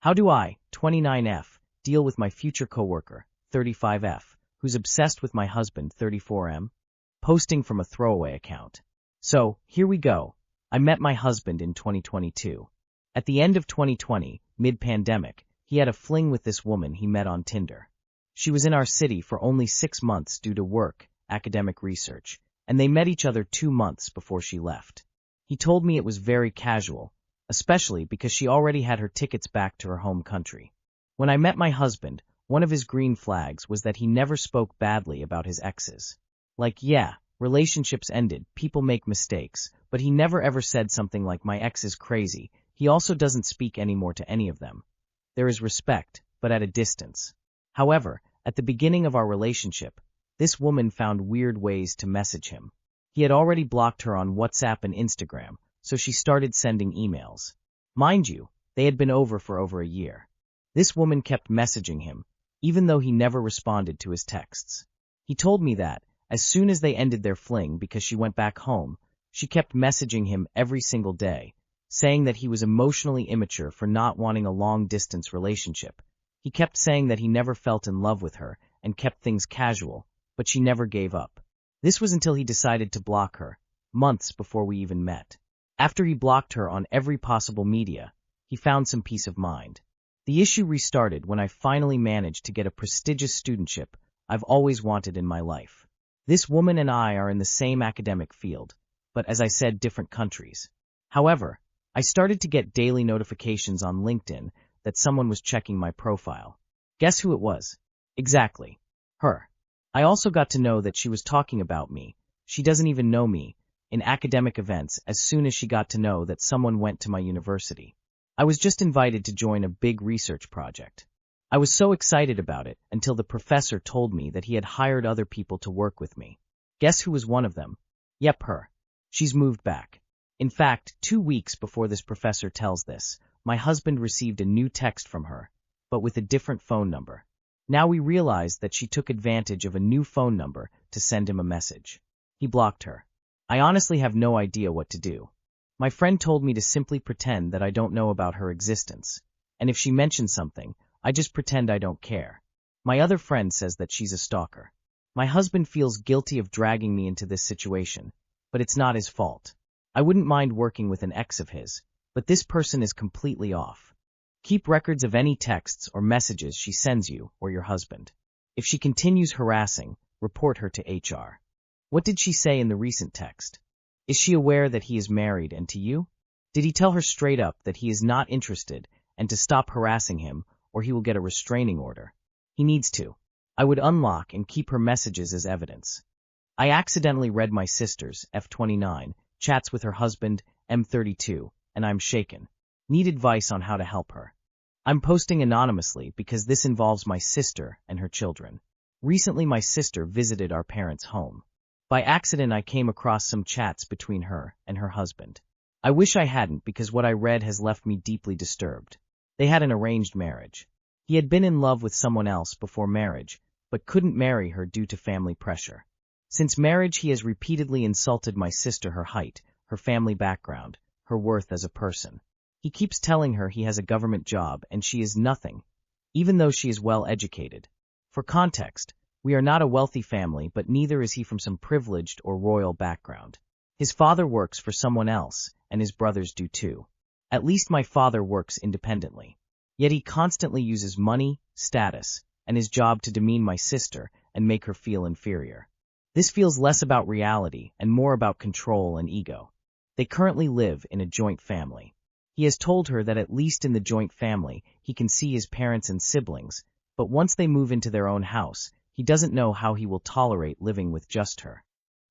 How do I, 29F, deal with my future coworker, 35F, who's obsessed with my husband, 34M? Posting from a throwaway account. So, here we go. I met my husband in 2022. At the end of 2020, mid-pandemic, he had a fling with this woman he met on Tinder. She was in our city for only 6 months due to work, academic research, and they met each other 2 months before she left. He told me it was very casual, especially because she already had her tickets back to her home country. When I met my husband, one of his green flags was that he never spoke badly about his exes. Like, yeah, relationships ended, people make mistakes, but he never ever said something like my ex is crazy. He also doesn't speak anymore to any of them. There is respect, but at a distance. However, at the beginning of our relationship, this woman found weird ways to message him. He had already blocked her on WhatsApp and Instagram, so she started sending emails. Mind you, they had been over for over a year. This woman kept messaging him, even though he never responded to his texts. He told me that, as soon as they ended their fling because she went back home, she kept messaging him every single day, saying that he was emotionally immature for not wanting a long-distance relationship. He kept saying that he never felt in love with her and kept things casual, but she never gave up. This was until he decided to block her, months before we even met. After he blocked her on every possible media, he found some peace of mind. The issue restarted when I finally managed to get a prestigious studentship I've always wanted in my life. This woman and I are in the same academic field, but as I said, different countries. However, I started to get daily notifications on LinkedIn that someone was checking my profile. Guess who it was? Exactly. Her. I also got to know that she was talking about me. She doesn't even know me. In academic events, as soon as she got to know that someone went to my university. I was just invited to join a big research project. I was so excited about it until the professor told me that he had hired other people to work with me. Guess who was one of them? Yep, her. She's moved back. In fact, 2 weeks before this professor tells this, my husband received a new text from her, but with a different phone number. Now we realize that she took advantage of a new phone number to send him a message. He blocked her. I honestly have no idea what to do. My friend told me to simply pretend that I don't know about her existence, and if she mentions something, I just pretend I don't care. My other friend says that she's a stalker. My husband feels guilty of dragging me into this situation, but it's not his fault. I wouldn't mind working with an ex of his, but this person is completely off. Keep records of any texts or messages she sends you or your husband. If she continues harassing, report her to HR. What did she say in the recent text? Is she aware that he is married and to you? Did he tell her straight up that he is not interested and to stop harassing him or he will get a restraining order? He needs to. I would unlock and keep her messages as evidence. I accidentally read my sister's, F29, chats with her husband, M32, and I'm shaken. Need advice on how to help her. I'm posting anonymously because this involves my sister and her children. Recently my sister visited our parents' home. By accident I came across some chats between her and her husband. I wish I hadn't because what I read has left me deeply disturbed. They had an arranged marriage. He had been in love with someone else before marriage, but couldn't marry her due to family pressure. Since marriage he has repeatedly insulted my sister, her height, her family background, her worth as a person. He keeps telling her he has a government job and she is nothing, even though she is well educated. For context, we are not a wealthy family, but neither is he from some privileged or royal background. His father works for someone else, and his brothers do too. At least my father works independently. Yet he constantly uses money, status, and his job to demean my sister and make her feel inferior. This feels less about reality and more about control and ego. They currently live in a joint family. He has told her that at least in the joint family he can see his parents and siblings, but once they move into their own house, he doesn't know how he will tolerate living with just her.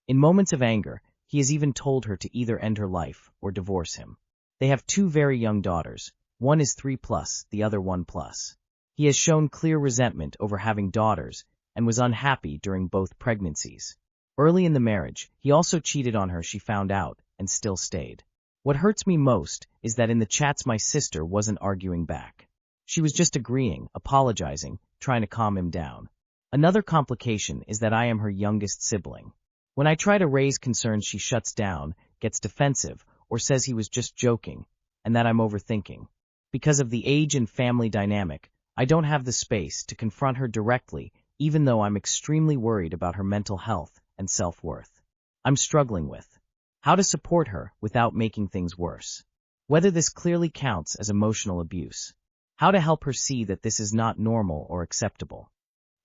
In moments of anger, he has even told her to either end her life or divorce him. They have 2 very young daughters. One is 3+, the other 1+. He has shown clear resentment over having daughters and was unhappy during both pregnancies. Early in the marriage, he also cheated on her. She found out and still stayed. What hurts me most is that in the chats my sister wasn't arguing back. She was just agreeing, apologizing, trying to calm him down. Another complication is that I am her youngest sibling. When I try to raise concerns, she shuts down, gets defensive, or says he was just joking, and that I'm overthinking. Because of the age and family dynamic, I don't have the space to confront her directly, even though I'm extremely worried about her mental health and self-worth. I'm struggling with how to support her without making things worse. Whether this clearly counts as emotional abuse. How to help her see that this is not normal or acceptable.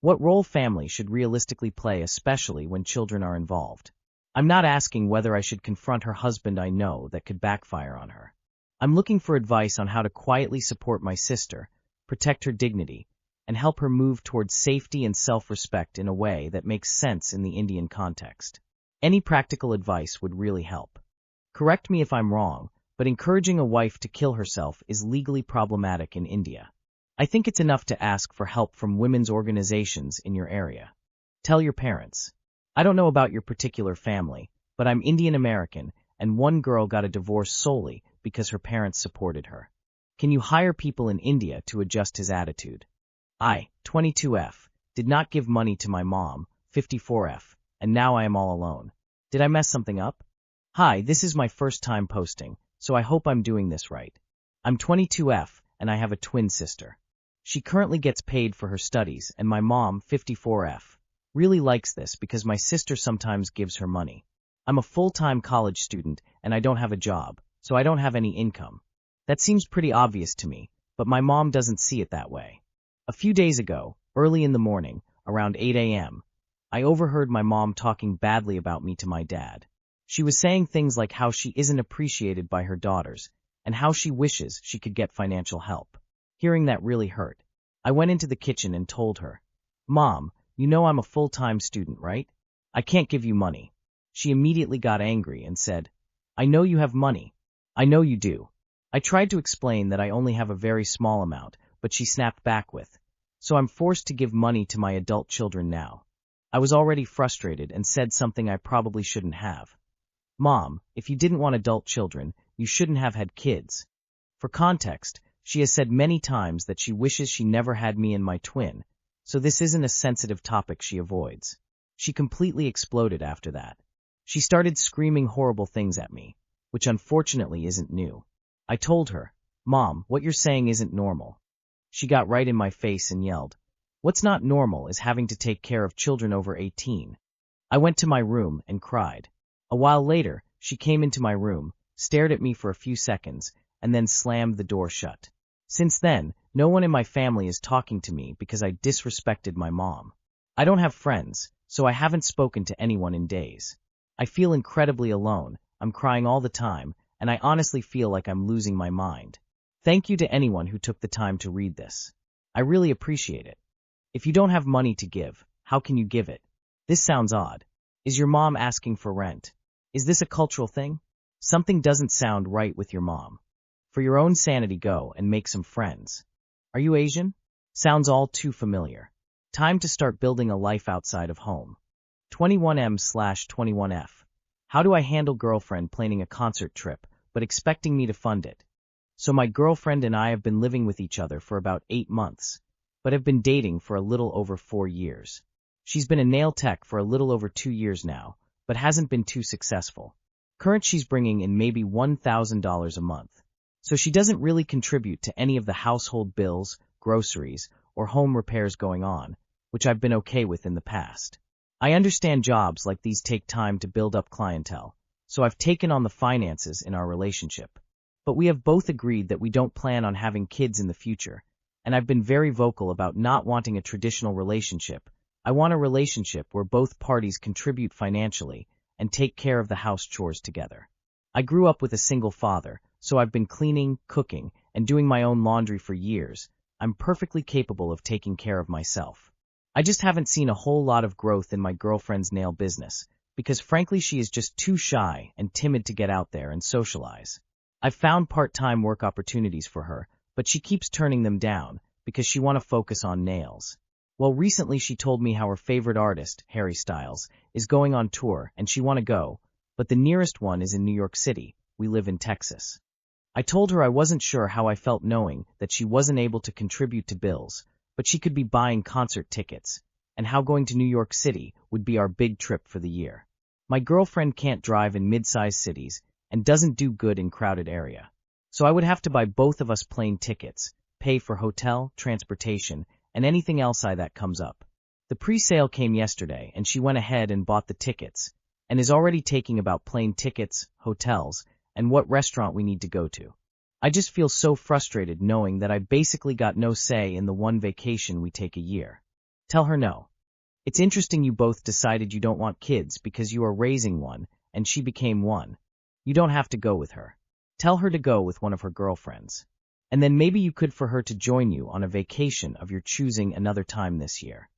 What role family should realistically play, especially when children are involved. I'm not asking whether I should confront her husband. I know that could backfire on her. I'm looking for advice on how to quietly support my sister, protect her dignity, and help her move towards safety and self-respect in a way that makes sense in the Indian context. Any practical advice would really help. Correct me if I'm wrong, but encouraging a wife to kill herself is legally problematic in India. I think it's enough to ask for help from women's organizations in your area. Tell your parents. I don't know about your particular family, but I'm Indian American, and one girl got a divorce solely because her parents supported her. Can you hire people in India to adjust his attitude? I, 22F, did not give money to my mom, 54F, and now I am all alone. Did I mess something up? Hi, this is my first time posting, so I hope I'm doing this right. I'm 22F, and I have a twin sister. She currently gets paid for her studies, and my mom, 54F, really likes this because my sister sometimes gives her money. I'm a full-time college student, and I don't have a job, so I don't have any income. That seems pretty obvious to me, but my mom doesn't see it that way. A few days ago, early in the morning, around 8 a.m., I overheard my mom talking badly about me to my dad. She was saying things like how she isn't appreciated by her daughters, and how she wishes she could get financial help. Hearing that really hurt. I went into the kitchen and told her, "Mom, you know I'm a full-time student, right? I can't give you money." She immediately got angry and said, "I know you have money. I know you do." I tried to explain that I only have a very small amount, but she snapped back with, "So I'm forced to give money to my adult children now." I was already frustrated and said something I probably shouldn't have. "Mom, if you didn't want adult children, you shouldn't have had kids." For context, she has said many times that she wishes she never had me and my twin, so this isn't a sensitive topic she avoids. She completely exploded after that. She started screaming horrible things at me, which unfortunately isn't new. I told her, "Mom, what you're saying isn't normal." She got right in my face and yelled, "What's not normal is having to take care of children over 18. I went to my room and cried. A while later, she came into my room, stared at me for a few seconds, and then slammed the door shut. Since then, no one in my family is talking to me because I disrespected my mom. I don't have friends, so I haven't spoken to anyone in days. I feel incredibly alone, I'm crying all the time, and I honestly feel like I'm losing my mind. Thank you to anyone who took the time to read this. I really appreciate it. If you don't have money to give, how can you give it? This sounds odd. Is your mom asking for rent? Is this a cultural thing? Something doesn't sound right with your mom. For your own sanity, go and make some friends. Are you Asian? Sounds all too familiar. Time to start building a life outside of home. 21M/21F. How do I handle girlfriend planning a concert trip, but expecting me to fund it? So my girlfriend and I have been living with each other for about 8 months, but have been dating for a little over 4 years. She's been a nail tech for a little over 2 years now, but hasn't been too successful. She's bringing in maybe $1,000 a month. So she doesn't really contribute to any of the household bills, groceries, or home repairs going on, which I've been okay with in the past. I understand jobs like these take time to build up clientele, so I've taken on the finances in our relationship. But we have both agreed that we don't plan on having kids in the future, and I've been very vocal about not wanting a traditional relationship. I want a relationship where both parties contribute financially and take care of the house chores together. I grew up with a single father, so I've been cleaning, cooking, and doing my own laundry for years. I'm perfectly capable of taking care of myself. I just haven't seen a whole lot of growth in my girlfriend's nail business, because frankly she is just too shy and timid to get out there and socialize. I've found part-time work opportunities for her, but she keeps turning them down because she wants to focus on nails. Well, recently she told me how her favorite artist, Harry Styles, is going on tour and she want to go, but the nearest one is in New York City. We live in Texas. I told her I wasn't sure how I felt knowing that she wasn't able to contribute to bills, but she could be buying concert tickets, and how going to New York City would be our big trip for the year. My girlfriend can't drive in mid-sized cities and doesn't do good in crowded area. So I would have to buy both of us plane tickets, pay for hotel, transportation, and anything else that comes up. The pre-sale came yesterday, and she went ahead and bought the tickets, and is already taking about plane tickets, hotels, and what restaurant we need to go to. I just feel so frustrated knowing that I basically got no say in the one vacation we take a year. Tell her no. It's interesting you both decided you don't want kids because you are raising one, and she became one. You don't have to go with her. Tell her to go with one of her girlfriends. And then maybe you could for her to join you on a vacation of your choosing another time this year.